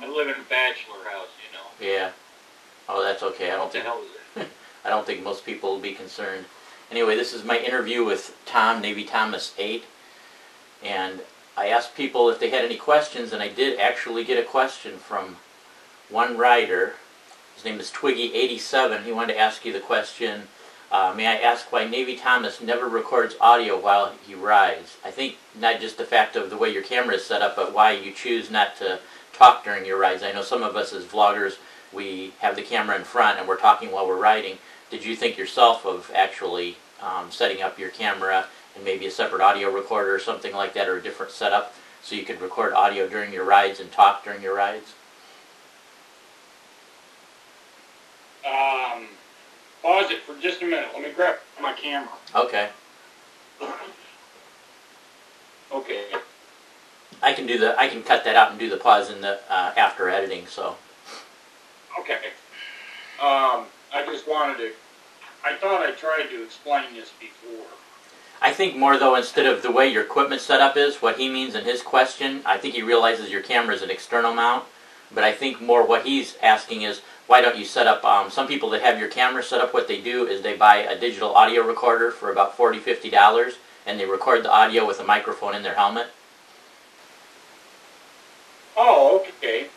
I live in a bachelor house, you know. Yeah. Oh, that's okay. What the hell is it? I don't think most people will be concerned. Anyway, this is my interview with Tom, navythomas8. And I asked people if they had any questions, and I did actually get a question from one rider. His name is Twiggy87. He wanted to ask you the question, may I ask why Navy Thomas never records audio while he rides? I think not just the fact of the way your camera is set up, but why you choose not to talk during your rides. I know some of us as vloggers, we have the camera in front and we're talking while we're riding. Did you think yourself of actually setting up your camera and maybe a separate audio recorder or something like that, or a different setup so you could record audio during your rides and talk during your rides? Pause it for just a minute. Let me grab my camera. Okay. Okay. I can cut that out and do the pause in the after editing. So. Okay. I just wanted to. I thought I tried to explain this before. I think more though, instead of the way your equipment setup is, what he means in his question, I think he realizes your camera is an external mount. But I think more what he's asking is, why don't you set up, some people that have your camera set up, what they do is they buy a digital audio recorder for about $40, $50, and they record the audio with a microphone in their helmet. Oh, okay.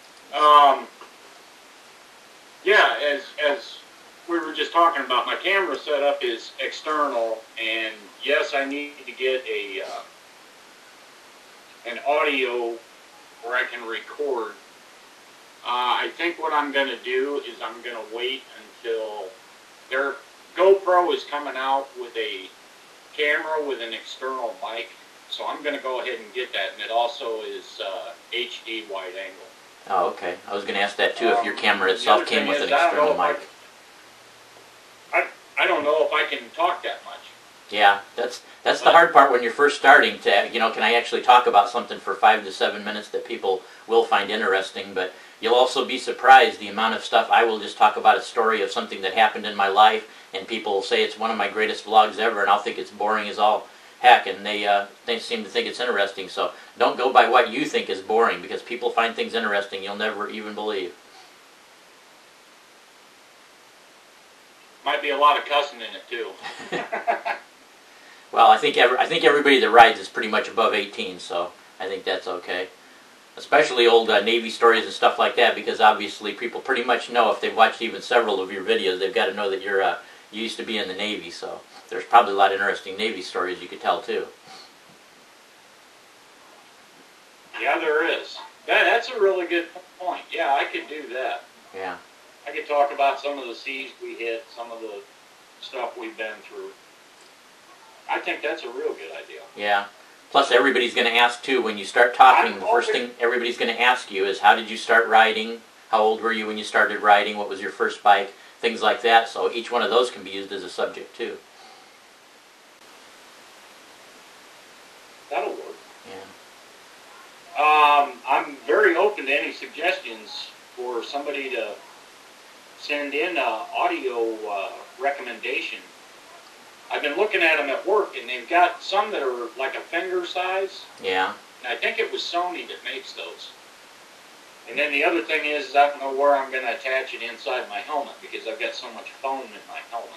Yeah, as we were just talking about, my camera setup is external, and yes, I need to get a an audio where I can record. I think what I'm going to do is I'm going to wait until their GoPro is coming out with a camera with an external mic. So I'm going to go ahead and get that. And it also is HD wide angle. Oh, okay. I was going to ask that too, if your camera itself came with an external mic. I don't know if I can talk that much. Yeah, that's the hard part when you're first starting to, can I actually talk about something for 5 to 7 minutes that people will find interesting. But you'll also be surprised the amount of stuff. I will just talk about a story of something that happened in my life, and people will say it's one of my greatest vlogs ever, and I'll think it's boring as all heck, and they seem to think it's interesting. So don't go by what you think is boring, because people find things interesting you'll never even believe. Might be a lot of cussing in it too. Well, I think everybody that rides is pretty much above 18, so I think that's okay. Especially old Navy stories and stuff like that, because obviously people pretty much know, if they've watched even several of your videos, they've got to know that you used to be in the Navy. So there's probably a lot of interesting Navy stories you could tell too. Yeah, there is. That's a really good point. Yeah, I could do that. Yeah. I could talk about some of the seas we hit, some of the stuff we've been through. I think that's a real good idea. Yeah. Plus, everybody's going to ask too, when you start talking, the first thing everybody's going to ask you is, how did you start riding? How old were you when you started riding? What was your first bike? Things like that. So each one of those can be used as a subject too. That'll work. Yeah. I'm very open to any suggestions for somebody to send in an audio recommendation. I've been looking at them at work, and they've got some that are like a finger size. Yeah. And I think it was Sony that makes those. And then the other thing is I don't know where I'm going to attach it inside my helmet, because I've got so much foam in my helmet.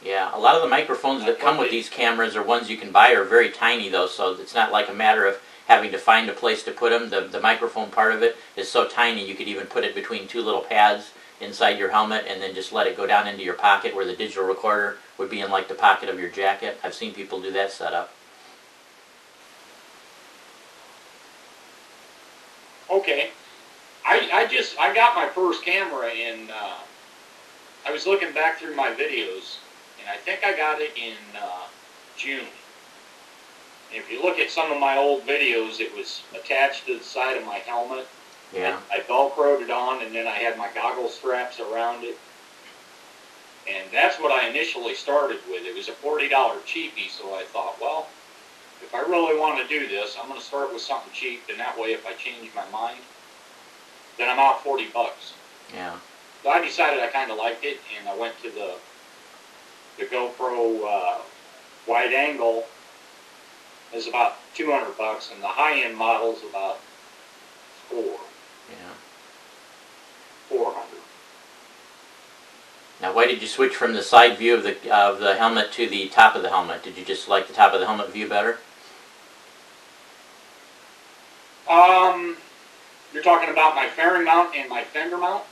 Yeah, a lot of the microphones that come with these cameras are ones you can buy, are very tiny though, so it's not like a matter of having to find a place to put them. The microphone part of it is so tiny you could even put it between two little pads inside your helmet and then just let it go down into your pocket, where the digital recorder would be in like the pocket of your jacket. I've seen people do that setup. Okay. I got my first camera in, I was looking back through my videos, and I think I got it in June. And if you look at some of my old videos, it was attached to the side of my helmet. Yeah. I Velcroed it on, and then I had my goggle straps around it. And that's what I initially started with. It was a $40 cheapie, so I thought, well, if I really want to do this, I'm going to start with something cheap, and that way if I change my mind, then I'm out 40 bucks. Yeah. So I decided I kind of liked it, and I went to the GoPro wide angle. Is about 200 bucks, and the high-end model's about $4. Yeah. Now, why did you switch from the side view of the helmet to the top of the helmet? Did you just like the top of the helmet view better? You're talking about my fairing mount and my fender mount?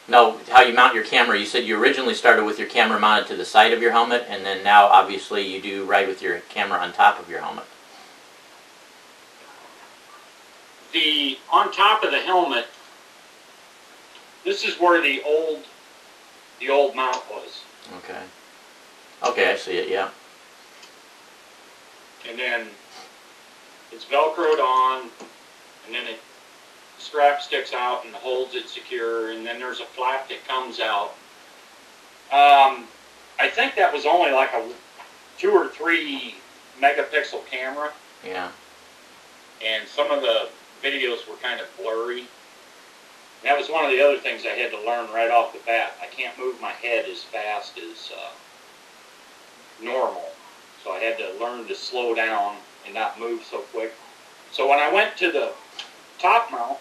No, how you mount your camera. You said you originally started with your camera mounted to the side of your helmet, and then now obviously you do ride with your camera on top of your helmet. On top of the helmet, this is where the old mount was. Okay. Okay, I see it, yeah. And then it's Velcroed on, and then the strap sticks out and holds it secure, and then there's a flap that comes out. I think that was only like a 2 or 3 megapixel camera. Yeah. And some of the videos were kind of blurry. And that was one of the other things I had to learn right off the bat. I can't move my head as fast as normal. So I had to learn to slow down and not move so quick. So when I went to the top mount,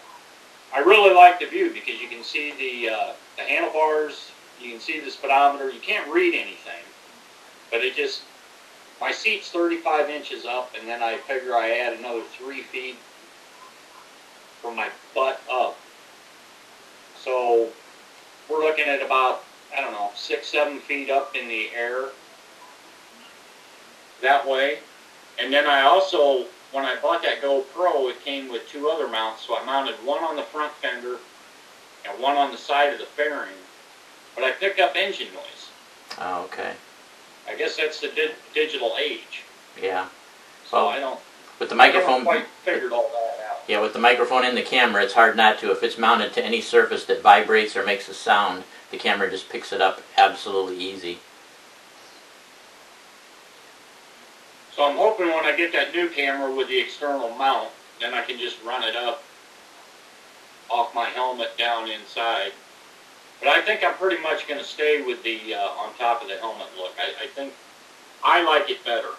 I really like the view because you can see the handlebars, you can see the speedometer. You can't read anything, but it just, my seat's 35 inches up, and then I figure I add another 3 feet from my butt up. So we're looking at about, I don't know, 6-7 feet up in the air that way. And then I also, when I bought that GoPro, it came with 2 other mounts. So I mounted one on the front fender and one on the side of the fairing. But I picked up engine noise. Oh, okay. I guess that's the digital age. Yeah. So I don't. With the microphone. I haven't quite figured all that out. Yeah, with the microphone in the camera, it's hard not to. If it's mounted to any surface that vibrates or makes a sound, the camera just picks it up absolutely easy. So I'm hoping when I get that new camera with the external mount, then I can just run it up off my helmet down inside. But I think I'm pretty much going to stay with the on top of the helmet look. I think I like it better.